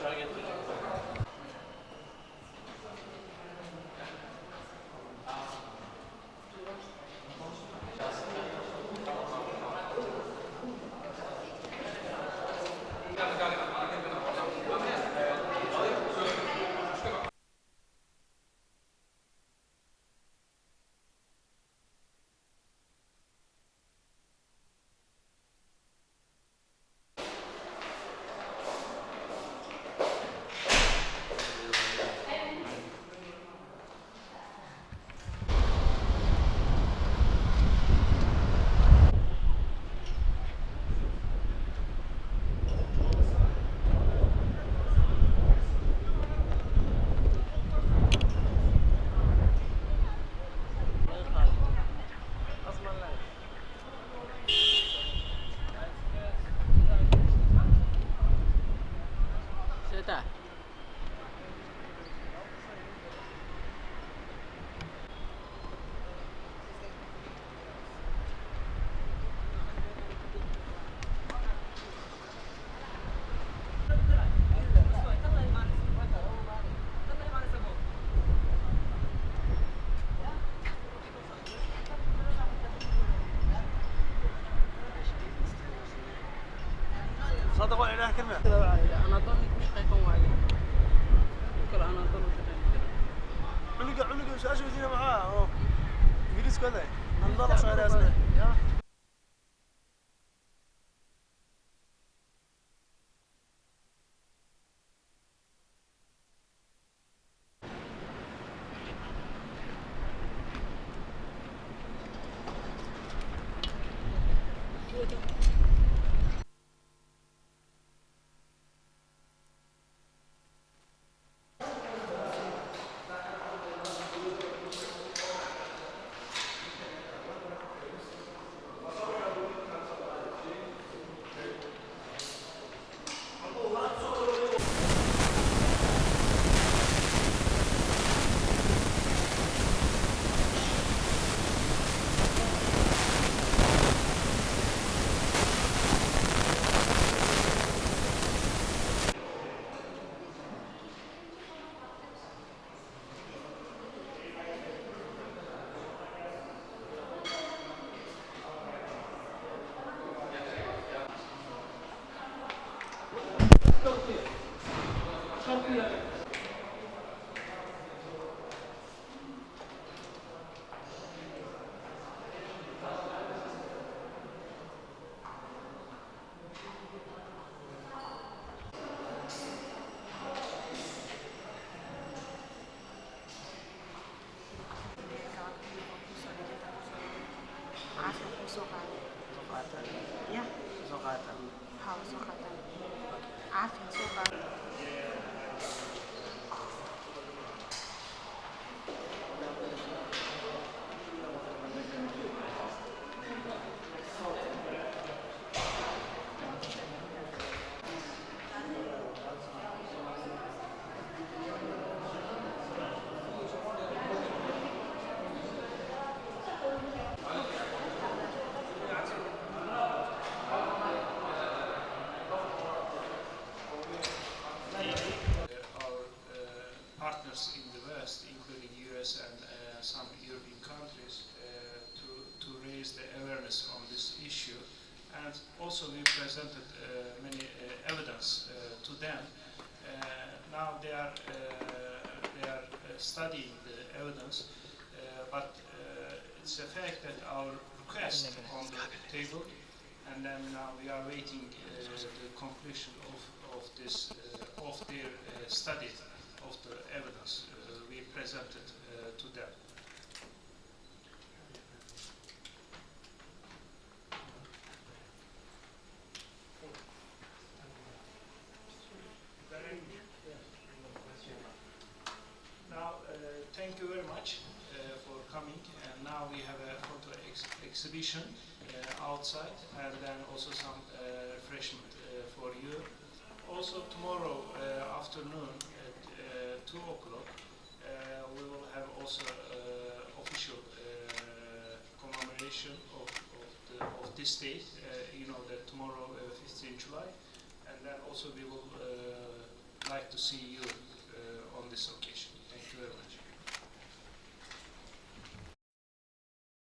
Çay getireceğim. Seta. صدقوا علينا كلمة. Anatoly ku shaqeysan waaye. Kala Anatoly ku shaqeysan. علقة وش بدينا معاه انجليز كذا نضل صار اسمه partners in the West, including US and some European countries, to raise the awareness on this issue. And also we presented many evidence to them. Now they are studying the evidence, but it's a fact that our request on the table, and then now we are waiting the conclusion of this of their study of the evidence we presented to them. Now, thank you very much for coming. And now we have a photo exhibition outside, and then also some refreshment for you. Also tomorrow afternoon at 2 o'clock, we will have also official commemoration of this date. You know that tomorrow, 15 July, and then also we will like to see you on this occasion. Thank you very much.